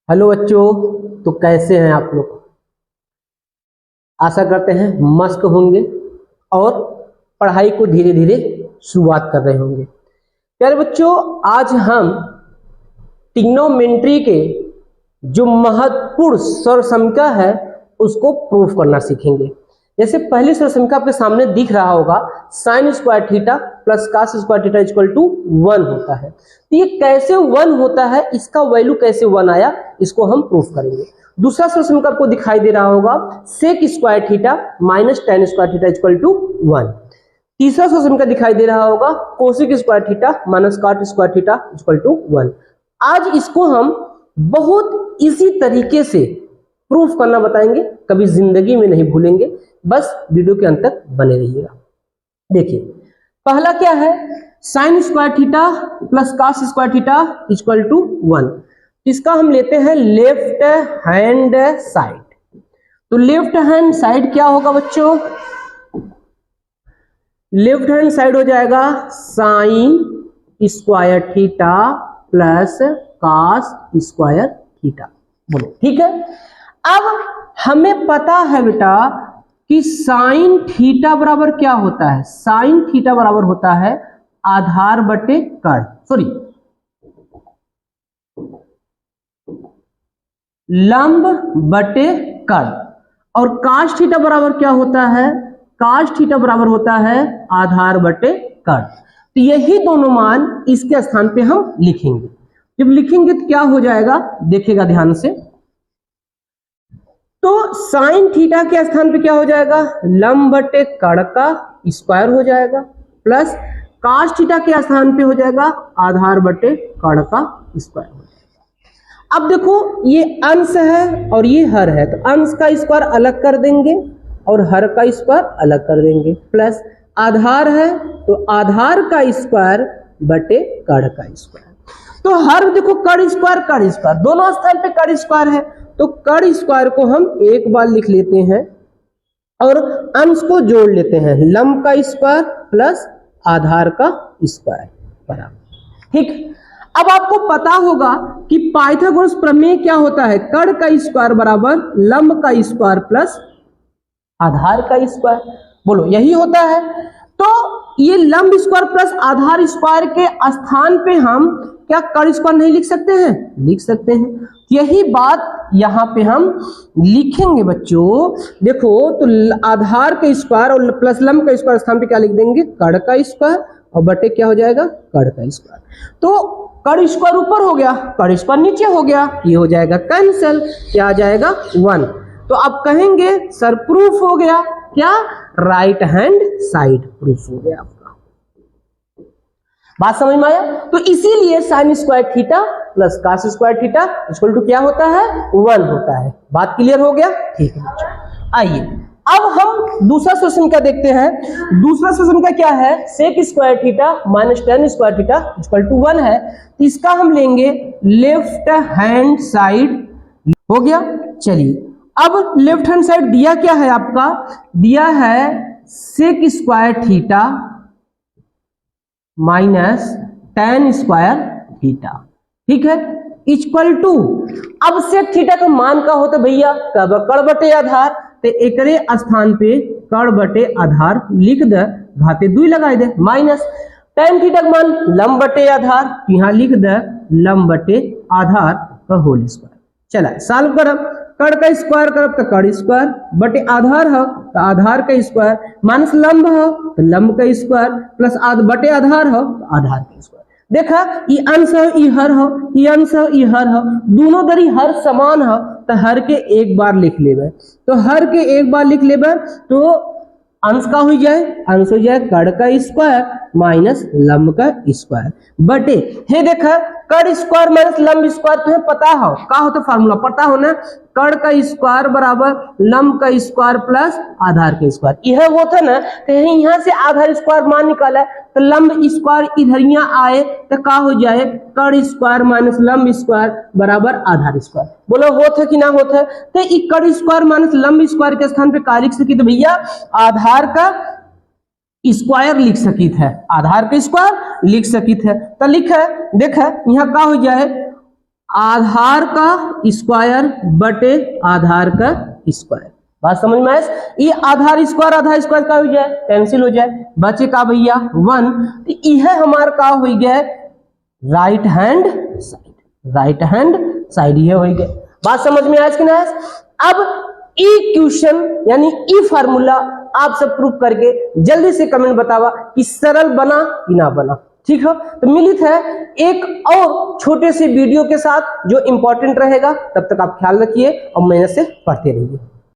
Hello बच्चों, तो कैसे हैं आप लोग। आशा करते हैं मस्त होंगे और पढ़ाई को धीरे धीरे शुरुआत कर रहे होंगे। प्यारे बच्चों, आज हम ट्रिग्नोमेट्री के जो महत्वपूर्ण सर्वसमीकरण है उसको प्रूफ करना सीखेंगे। जैसे पहली सर्वसमीकरण आपके सामने दिख रहा होगा, sine square theta plus cos square theta equal to 1 होता है। तो ये कैसे 1 होता है, इसका वैल्यू कैसे 1 आया, इसको हम प्रूफ करेंगे। दूसरा सर्वसमीकरण आपको दिखाई दे रहा होगा, sec square theta minus tan square theta equal to 1। तीसरा सर्वसमीकरण दिखाई दे रहा होगा, cosec square theta minus cot square theta equal to 1। आज इसको हम बहुत इजी तरीके से प्रूफ करना बताएंगे, कभी जिंदगी में नहीं भूलेंगे, बस वीडियो के अंत तक बने रहिएगा। देखिए पहला क्या है, sine square theta plus cos square theta equal to 1। इसका हम लेते हैं लेफ्ट हैंड साइड। तो लेफ्ट हैंड साइड क्या होगा बच्चों, लेफ्ट हैंड साइड हो जाएगा sine square theta plus cos square theta. बोलो ठीक है। अब हमें पता है बेटा कि साइन थीटा बराबर क्या होता है, साइन थीटा बराबर होता है आधार बटे कर्ण, सॉरी लंब बटे कर्ण। और काश थीटा बराबर क्या होता है, काश थीटा बराबर होता है आधार बटे कर्ण। तो यही दोनों मान इसके स्थान पे हम लिखेंगे। जब लिखेंगे तो क्या हो जाएगा, देखिएगा ध्यान से। तो साइन थीटा के स्थान पे क्या हो जाएगा, लंब बटे कर्ण का स्क्वायर हो जाएगा, प्लस काश थीटा के स्थान पे हो जाएगा आधार बटे कर्ण का स्क्वायर हो जाएगा। अब देखो ये अंश है और ये हर है, तो अंश का स्क्वायर अलग कर देंगे और हर का स्क्वायर अलग कर देंगे, प्लस आधार है तो आधार का स्क्वायर बटे कर्ण का स्क्वायर। तो हर देखो कर्ण स्क्वायर दोनों स्थान पे कर्ण स्क्वायर है, तो कर्ण स्क्वायर को हम एक बार लिख लेते हैं और अंश को जोड़ लेते हैं, लंब का स्क्वायर प्लस आधार का स्क्वायर बराबर। ठीक, अब आपको पता होगा कि पाइथागोरस प्रमेय क्या होता है, कर्ण का स्क्वायर बराबर लंब का स्क्वायर प्लस आधार का स्क्वायर। बोलो यही होता है। तो ये लंब स्क्वायर प्लस आधार स्क्वायर के स्थान पे हम क्या कर्ण स्क्वायर नहीं लिख सकते हैं, लिख सकते हैं। यही बात यहां पे हम लिखेंगे बच्चों। देखो तो आधार का स्क्वायर और प्लस लंब का स्क्वायर स्थान पे क्या लिख देंगे, कर्ण का स्क्वायर और बटे क्या हो जाएगा, कर्ण का स्क्वायर। तो कर्ण स्क्वायर ऊपर हो गया, कर्ण स्क्वायर नीचे हो गया, ये हो जाएगा कैंसिल, क्या आ जाएगा 1। तो आप कहेंगे सर प्रूफ हो गया, क्या राइट हैंड साइड प्रूफ हो गया आपका। बात समझ में आया। तो इसीलिए sine square theta plus cos square theta equal to क्या होता है, 1 होता है। बात क्लियर हो गया, ठीक है बच्चों। आइए अब हम दूसरा समीकरण देखते हैं। दूसरा समीकरण क्या है, sec square theta minus tan square theta equal to 1 है। तो इसका हम लेंगे लेफ्ट हैंड साइड, हो गया। चलिए अब लेफ्ट हैंड साइड दिया क्या है आपका, दिया है sec square theta minus tan square theta, ठीक है, इक्वल टू। अब सेक थीटा का मान का होता भैया, कब कर्ण बटे आधार, तो एकरे स्थान पे कर्ण बटे आधार लिख दे, घाते 2 लगाए दे, माइनस टेन थीटा का मान लंब बटे आधार, यहाँ लिख दे लंब बटे आधार का होल स्क्वायर। चला सॉल्व करब, कर्ण का स्क्वायर करब तो कर्ण स्क्वायर बटे आधार है तो आधार का स्क्वायर माइनस लंब है तो लंब का स्क्वायर प्लस बटे आधार है तो आधार का स्क्वायर। देखा ये अंश है, ये हर है, ये अंश है, ये हर है, दोनों दरी हर समान है तो हर के एक बार लिख लेबे। तो हर के एक बार लिख लेबे तो अंश का हो जाए, अंश हो जाए कर्ण का स्क्वायर माइनस लंब का स्क्वायर बटे, हे देखा कर्ण स्क्वायर माइनस लंब स्क्वायर तुम्हें पता हो का होता फार्मूला, पता हो ना, कर्ण का स्क्वायर बराबर लंब का स्क्वायर प्लस आधार का स्क्वायर। यह वो था ना, तो यहाँ से आधार स्क्वायर मान निकाला तो लंब स्क्वायर इधर यहाँ आए तो का हो जाए, कर्ण स्क्वायर माइनस लंब स्क्वायर बराबर आधार स्क्वायर। बोलो होता कि ना होता, तो कर्ण स्क्वायर माइनस लंब स्क्वायर के स्थान पे का लिख सकी, तो भैया आधार का स्क्वायर लिख सकी है, आधार का स्क्वायर लिख सकी है। तो लिखा देखा यहाँ का हो जाए आधार का स्क्वायर बटे आधार का स्क्वायर। बात समझ में आए? ये आधार स्क्वायर का हो जाए, कैंसिल हो जाए, बचे का भैया 1। तो यह हमारा का हो गया राइट हैंड साइड ये हो गया। बात समझ में आए कि ना? अब इक्वेशन यानी ई फार्मूला आप सब प्रूफ करके जल्दी से कमेंट बतावा कि सरल बना कि ना बना। ठीक है, तो मिलित है एक और छोटे से वीडियो के साथ जो इंपॉर्टेंट रहेगा। तब तक आप ख्याल रखिए और मेहनत से पढ़ते रहिए।